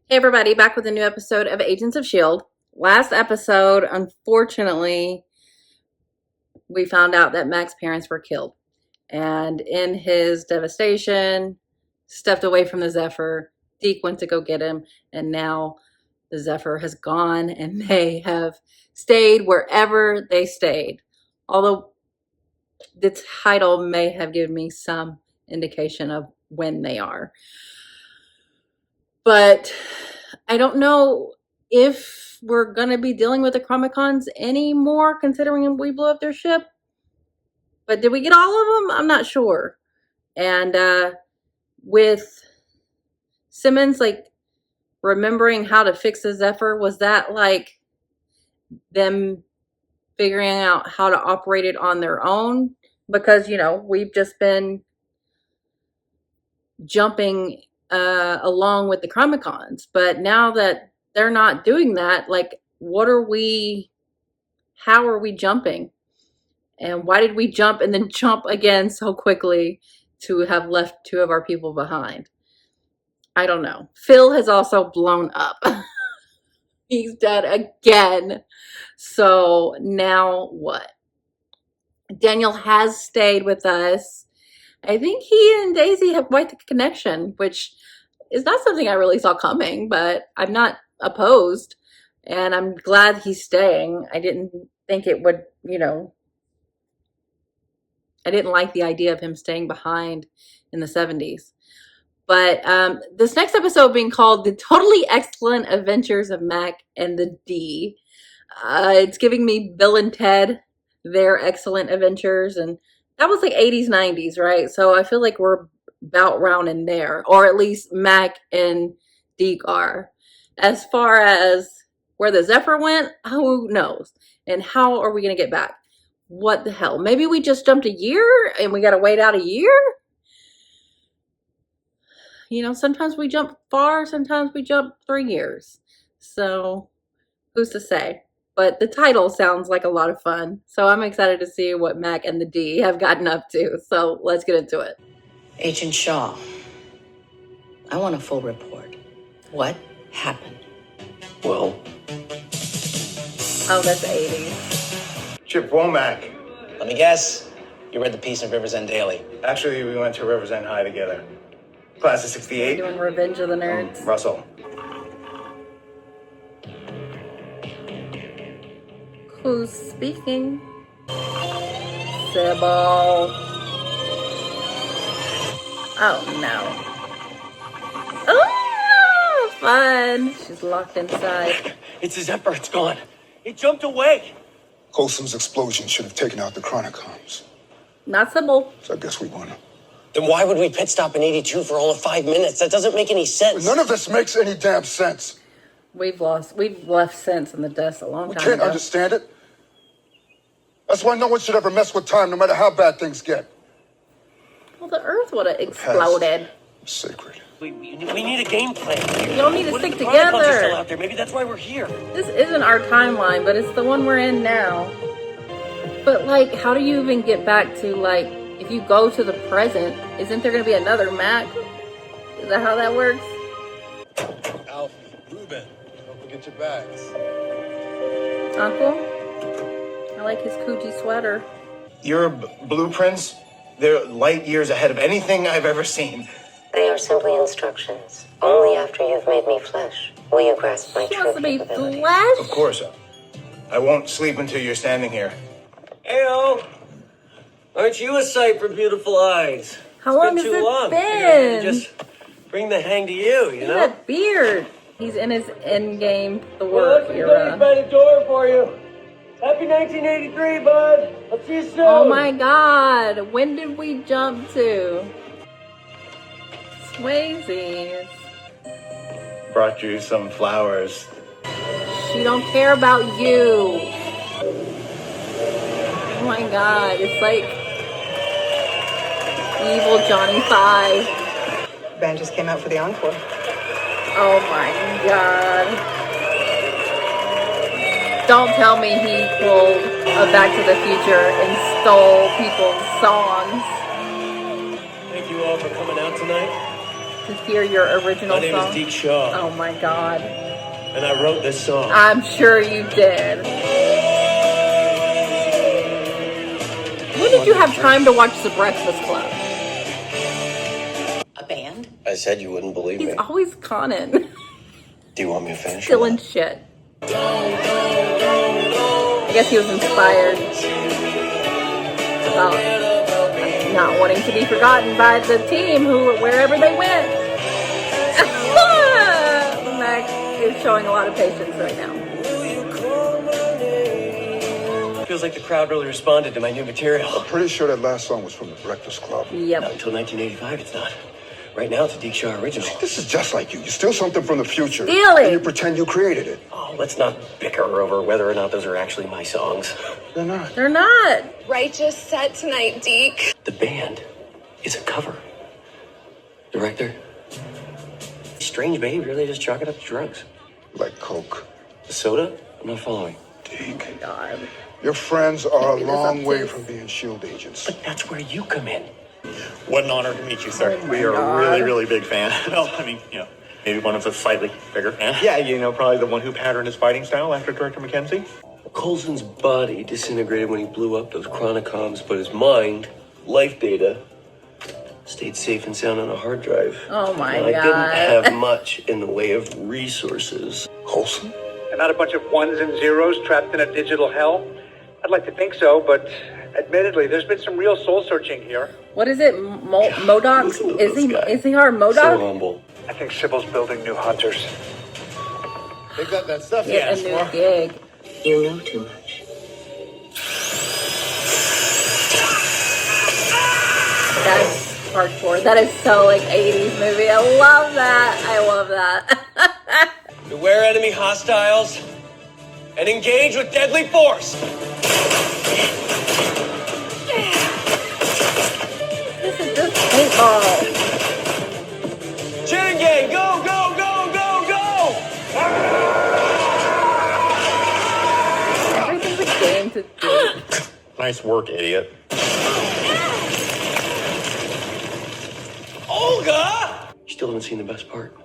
Hey everybody, back with a new episode of Agents of S.H.I.E.L.D. Last episode, unfortunately, we found out that Mack's parents were killed. And in his devastation, stepped away from the Zephyr. Deke went to go get him, and now the Zephyr has gone and they have stayed wherever they stayed. Although the title may have given me some indication of when they are. But I don't know if we're going to be dealing with the Chromicons anymore, considering we blew up their ship. But did we get all of them? I'm not sure. And with Simmons, like, remembering how to fix the Zephyr, was that like them figuring out how to operate it on their own? Because, we've just been jumping along with the Chromicons. But now that they're not doing that, like, how are we jumping? And why did we jump and then jump again so quickly to have left two of our people behind? I don't know. Phil has also blown up. He's dead again. So now what? Daniel has stayed with us. I think he and Daisy have quite the connection, which is not something I really saw coming, but I'm not opposed. And I'm glad he's staying. I didn't think it would, I didn't like the idea of him staying behind in the 70s. But this next episode being called The Totally Excellent Adventures of Mack and the D. It's giving me Bill and Ted, their excellent adventures. And that was like 80s, 90s, right? So I feel like we're about round in there. Or at least Mack and Deke are. As far as where the Zephyr went, who knows? And how are we going to get back? What the hell? Maybe we just jumped a year and we got to wait out a year? Sometimes we jump far, sometimes we jump 3 years. So who's to say? But the title sounds like a lot of fun. So I'm excited to see what Mack and the D have gotten up to. So let's get into it. Agent Shaw, I want a full report. What happened? Well, oh, that's 80s. Chip Womack. Let me guess. You read the piece in Rivers End Daily. Actually, we went to Rivers End High together. Class of 68. Doing Revenge of the Nerds. Russell. Who's speaking? Sybil. Oh, no. Oh, fun. She's locked inside. It's a Zephyr. It's gone. It jumped away. Colson's explosion should have taken out the Chronicons. Not Sybil. So I guess we won. Then why would we pit stop in 82 for all of 5 minutes? That doesn't make any sense. None of this makes any damn sense. We've left sense in the dust a long time ago. We can't understand it. That's why no one should ever mess with time, no matter how bad things get. Well, the Earth would have exploded. Sacred. We need a game plan. You don't need to What stick if the Chronicons are still together. out there? Maybe that's why we're here. This isn't our timeline, but it's the one we're in now. But, like, how do you even get back to, like, if you go to the present, isn't there going to be another Mack? Is that how that works? Alfie, Ruben, don't forget your bags. Uncle? I like his Coochie sweater. Your blueprints, they're light years ahead of anything I've ever seen. They are simply instructions. Only after you've made me flesh will you grasp my She true wants to be capabilities. flesh? Of course. I won't sleep until you're standing here. Heyo! Aren't you a sight for beautiful eyes? How long It's has been too it long. been? Just bring the hang to you, Look you at know? that beard. He's in his endgame Thor Well, era. by the door for you. Happy 1983, bud. I'll see you soon. Oh my god. When did we jump to? Swayze's. Brought you some flowers. She don't care about you. Oh my god. It's like evil Johnny 5. Band just came out for the encore. Oh my god. Don't tell me he pulled a Back to the Future and stole people's songs. Thank you all for coming out tonight. to hear your original My name song? is Deke Shaw, Oh my God. and I wrote this song. I'm sure you did. When did you have time to watch The Breakfast Club? A band? I said you wouldn't believe He's me. always conning. Do you want me to finish? Stealing shit. I guess he was inspired about not wanting to be forgotten by the team wherever they went. Max is showing a lot of patience right now. Feels like the crowd really responded to my new material. I'm pretty sure that last song was from the Breakfast Club. Not Yep. until 1985, it's not. Right now, it's a Deke Shaw original. This is just like you. You steal something from the future. Steal it. And you pretend you created it. Oh, let's not bicker over whether or not those are actually my songs. They're not. They're not. Righteous set tonight, Deke. The band is a cover. Director? Strange behavior, they just chalk it up to drugs. Like Coke. The soda? I'm not following. Deke. God. Your friends are a Maybe this long way upstairs. from being S.H.I.E.L.D. agents. But that's where you come in. What an honor to meet you, sir. Oh my We are God. a really, really big fan. Well, I mean, maybe one of the slightly bigger fans. Yeah, probably the one who patterned his fighting style after Director Mackenzie. Coulson's body disintegrated when he blew up those Chronicoms, but his mind, life data, stayed safe and sound on a hard drive. Oh my And I God. didn't have much in the way of resources. Coulson? And not a bunch of ones and zeros trapped in a digital hell? I'd like to think so, but admittedly, there's been some real soul searching here. What is it? Modoc? Listen to Is this guy. he our So Modoc? humble. I think Sybil's building new hunters. They got that stuff you Get a asked new for. gig. You know too much. That's hardcore. That is so like 80s movie. I love that. I love that. Beware enemy hostiles and engage with deadly force. This is just paintball. Chin gang, go, go, go, go, go! Everything's a game to do. Nice work, idiot. Olga! You still haven't seen the best part.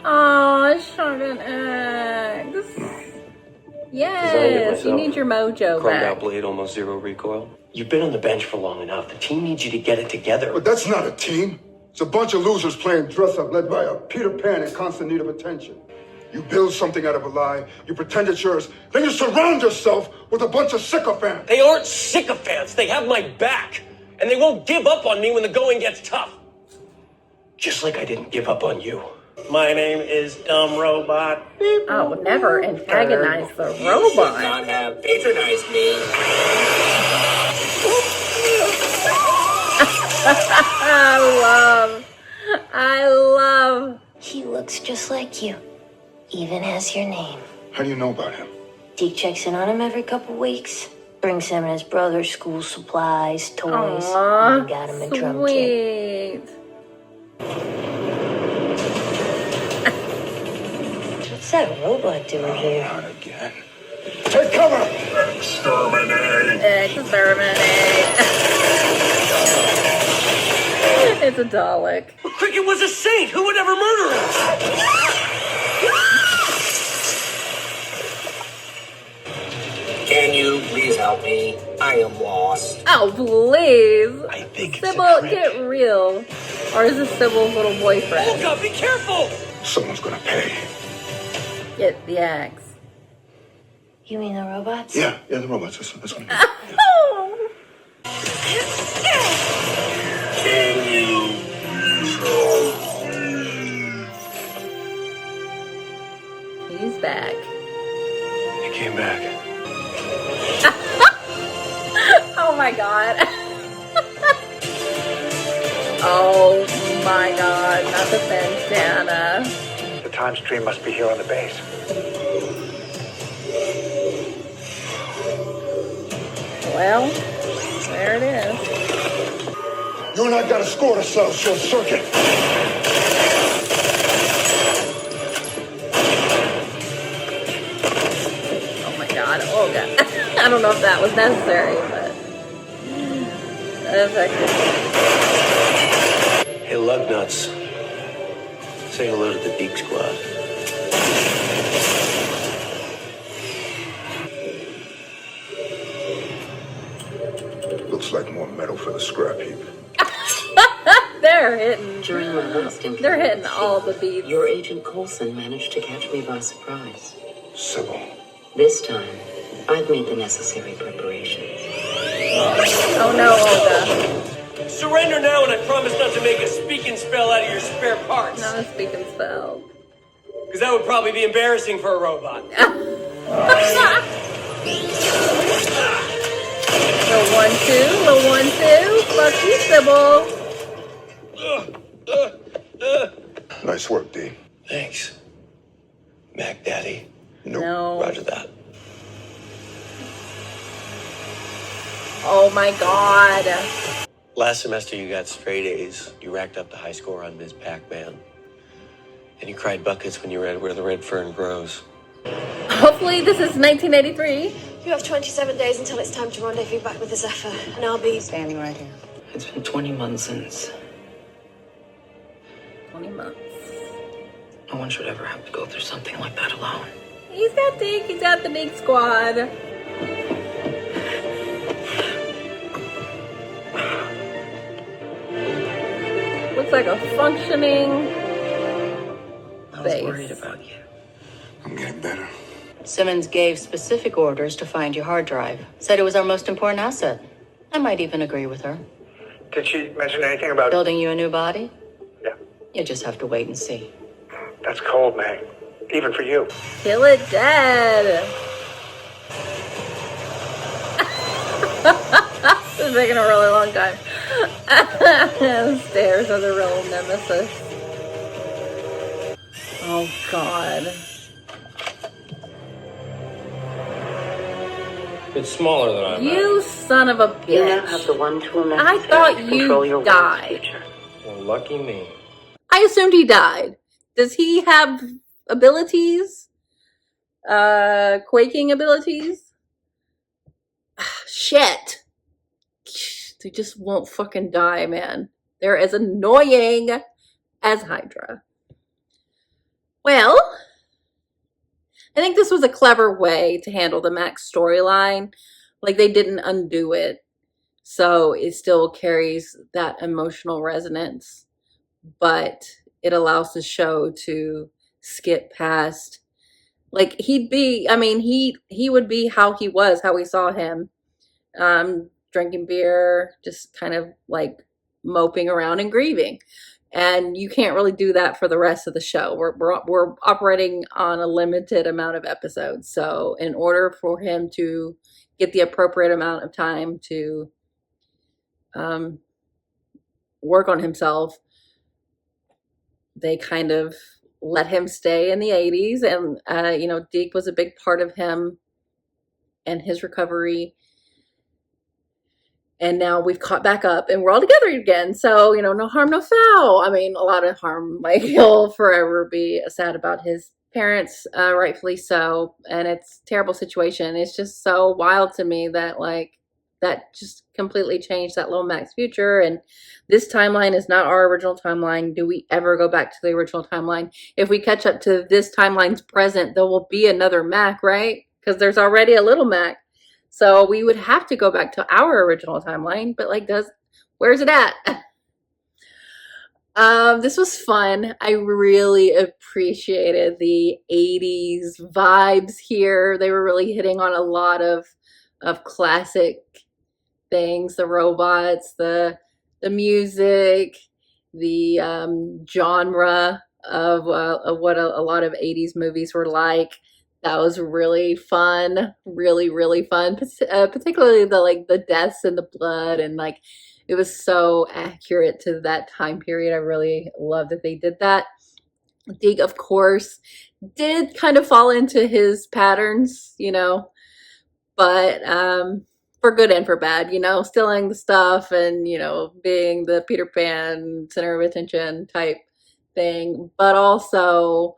Aw, Sean X. Designed it Yes, myself. you need your mojo Chromed out back. blade, almost zero recoil. You've been on the bench for long enough. The team needs you to get it together. But that's not a team. It's a bunch of losers playing dress-up led by a Peter Pan in constant need of attention. You build something out of a lie, you pretend it's yours, then you surround yourself with a bunch of sycophants. They aren't sycophants. They have my back. And they won't give up on me when the going gets tough. Just like I didn't give up on you. My name is Dumb Robot. Oh, never antagonize the robot. have patronized me. I love. He looks just like you. Even has your name. How do you know about him? Deke checks in on him every couple weeks. Brings him and his brother school supplies, toys. Aw, and got him a drum kit. sweet. What's that robot doing here? Not again. Take cover! Exterminate. It's a Dalek. Cricket was a saint. Who would ever murder him? Can you please help me? I am lost. Oh, please. I think it's Sybil, a trick. get real. Or is this Sybil's little boyfriend? Olga, be careful! Someone's gonna pay. Get the axe. You mean the robots? Yeah, the robots. That's what it is. Oh. Can you He's back. He came back. Oh my god. Oh my god. Not the bandana. The time stream must be here on the base. Well, there it is. You and I got a score to settle, short circuit. Oh my god. Oh god. I don't know if that was necessary, but effective. Hey, lug nuts. Say hello to the Deke Squad. Looks like more metal for the scrap heap. They're hitting. During my last encounter They're hitting with all S.H.I.E.L.D, the beats. your agent Coulson managed to catch me by surprise. Sybil. This time, I've made the necessary preparations. Oh no, Olga. Surrender now, and I promise not to make a speak and spell out of your spare parts. Not a speak and spell. Because that would probably be embarrassing for a robot. Little 1-2. Fuck you, Sybil. Nice work, D. Thanks. Mac Daddy. No. Roger that. Oh my god. Last semester you got straight A's. You racked up the high score on Ms. Pac-Man. And you cried buckets when you read Where the Red Fern Grows. Hopefully this is 1983. You have 27 days until it's time to rendezvous back with the Zephyr, and I'll be Standing right here. It's been 20 months since. 20 months. No one should ever have to go through something like that alone. He's got Deke. He's got the Deke Squad. Looks like a functioning I was base. worried about you. I'm getting better. Simmons gave specific orders to find your hard drive. Said it was our most important asset. I might even agree with her. Did she mention anything about Building you a new body? Yeah. You just have to wait and see. That's cold, Mac. Even for you. Kill it dead. This is taking a really long time. Stairs are the real nemesis. Oh god. It's smaller than I You son of a bitch. You now have the one tool I necessary thought to control you your died. world's future. Well, lucky me. I assumed he died. Does he have abilities? Quaking abilities? Shit. They just won't fucking die, man. They're as annoying as Hydra. Well, I think this was a clever way to handle the Mack storyline. Like, they didn't undo it. So it still carries that emotional resonance. But it allows the show to skip past. Like, he'd be, I mean, he would be how he was, how we saw him. Drinking beer, just kind of like moping around and grieving. And you can't really do that for the rest of the show. We're operating on a limited amount of episodes. So in order for him to get the appropriate amount of time to work on himself, they kind of let him stay in the 80s. And, you know, Deke was a big part of him and his recovery. And now we've caught back up and we're all together again. So, you know, no harm, no foul. I mean, a lot of harm. Like, he'll forever be sad about his parents, rightfully so. And it's a terrible situation. It's just so wild to me that, like, that just completely changed that little Mack's future. And this timeline is not our original timeline. Do we ever go back to the original timeline? If we catch up to this timeline's present, there will be another Mack, right? Because there's already a little Mack. So we would have to go back to our original timeline, but like, where's it at? This was fun. I really appreciated the 80s vibes here. They were really hitting on a lot of classic things, the robots, the music, the genre of what a lot of 80s movies were like. That was really fun, really, really fun. Particularly the deaths and the blood, and like it was so accurate to that time period. I really love that they did that. Deke, of course, did kind of fall into his patterns, you know, but for good and for bad, you know, stealing the stuff and, you know, being the Peter Pan center of attention type thing, but also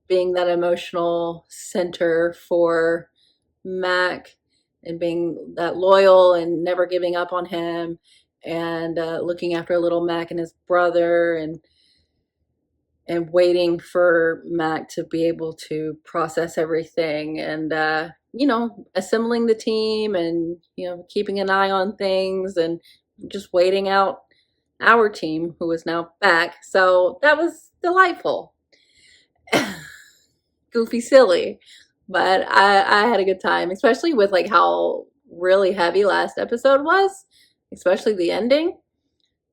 being that emotional center for Mack and being that loyal and never giving up on him and looking after little Mack and his brother. and waiting for Mac to be able to process everything, and assembling the team, and keeping an eye on things, and just waiting out our team, who is now back. So that was delightful. Goofy, silly, but I had a good time, especially with like how really heavy last episode was, especially the ending.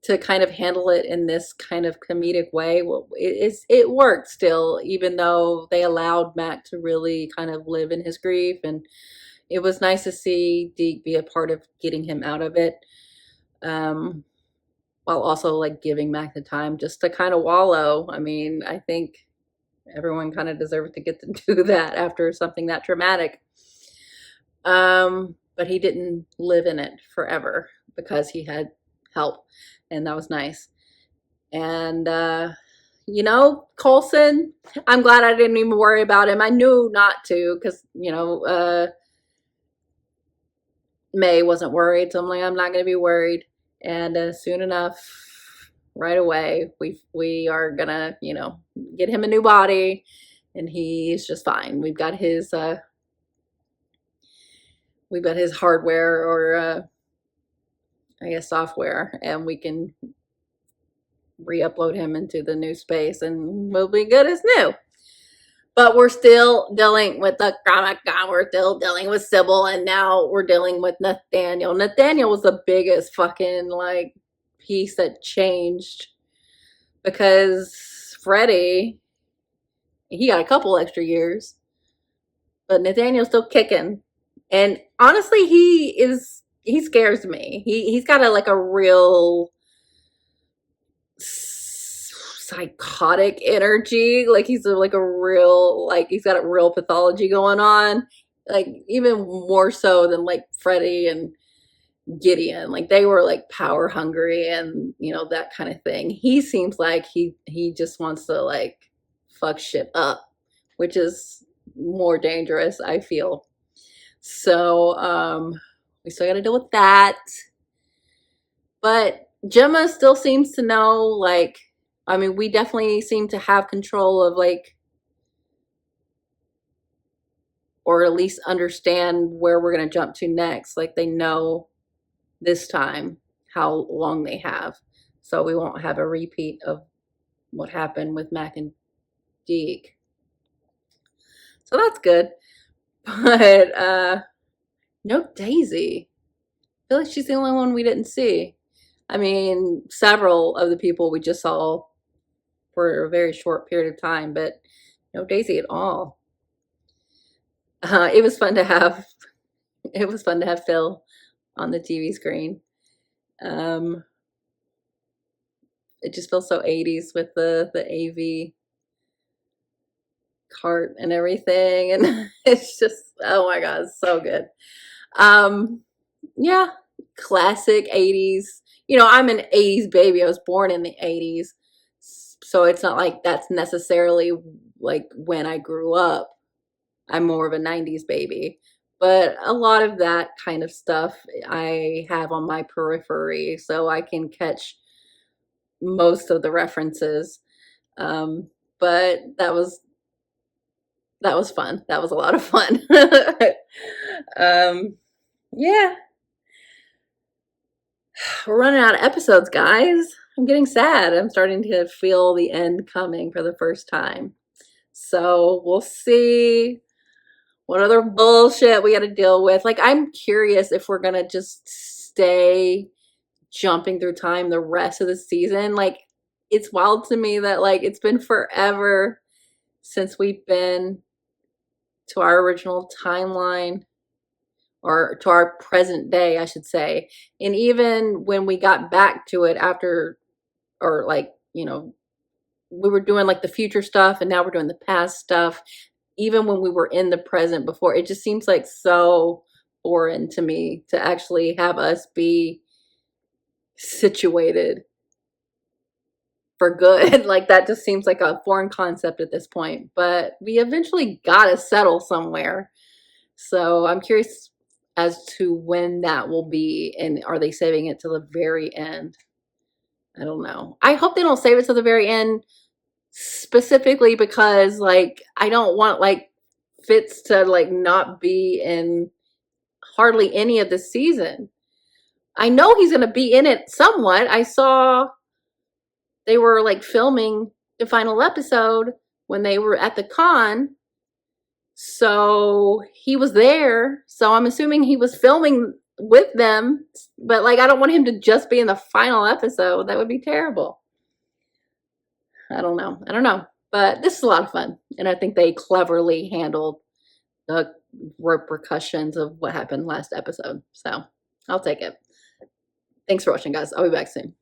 To kind of handle it in this kind of comedic way, well, it worked still, even though they allowed Mac to really kind of live in his grief, and it was nice to see Deke be a part of getting him out of it, while also like giving Mac the time just to kind of wallow. I mean, I think everyone kind of deserves to get to do that after something that traumatic. But he didn't live in it forever because he had help, and that was nice. And Coulson, I'm glad I didn't even worry about him. I knew not to, because May wasn't worried, so I'm like, I'm not going to be worried. And soon enough, right away, we are gonna get him a new body, and he's just fine. We've got his hardware, or I guess software, and we can re-upload him into the new space, and we'll be good as new. But we're still dealing with the Comic Con. We're still dealing with Sybil, and now we're dealing with Nathaniel. Nathaniel was the biggest fucking like piece that changed, because Freddie, he got a couple extra years, but Nathaniel's still kicking. And honestly, he scares me. He's got a real psychotic energy. Like he's like a real, like he's got a real pathology going on. Like even more so than like Freddie and Gideon. Like they were like power hungry and that kind of thing. He seems like he just wants to like fuck shit up, which is more dangerous, I feel. So we still got to deal with that. But Gemma still seems to know, like, I mean, we definitely seem to have control of, like, or at least understand where we're going to jump to next. Like, they know this time how long they have. So we won't have a repeat of what happened with Mac and Deke. So that's good. But no Daisy. I feel like she's the only one we didn't see. I mean, several of the people we just saw for a very short period of time, but no Daisy at all. It was fun to have Phil on the TV screen. It just feels so 80s with the AV cart and everything, and it's just, oh my god, it's so good. Yeah, classic 80s. I'm an 80s baby. I was born in the 80s, so it's not like that's necessarily like when I grew up. I'm more of a 90s baby, but a lot of that kind of stuff I have on my periphery, so I can catch most of the references. But that was fun. That was a lot of fun. Yeah. We're running out of episodes, guys. I'm getting sad. I'm starting to feel the end coming for the first time. So we'll see what other bullshit we got to deal with. Like, I'm curious if we're going to just stay jumping through time the rest of the season. Like, it's wild to me that, like, it's been forever since we've been to our original timeline, or to our present day, I should say. And even when we got back to it after, or like, we were doing like the future stuff, and now we're doing the past stuff. Even when we were in the present before, it just seems like so foreign to me to actually have us be situated for good. Like, that just seems like a foreign concept at this point, but we eventually gotta settle somewhere. So I'm curious as to when that will be, and are they saving it to the very end? I don't know. I hope they don't save it to the very end specifically because like I don't want like Fitz to like not be in hardly any of the season. I know he's going to be in it somewhat. I saw they were like filming the final episode when they were at the con. So he was there. So I'm assuming he was filming with them. But like, I don't want him to just be in the final episode. That would be terrible. I don't know. But this is a lot of fun. And I think they cleverly handled the repercussions of what happened last episode. So I'll take it. Thanks for watching, guys. I'll be back soon.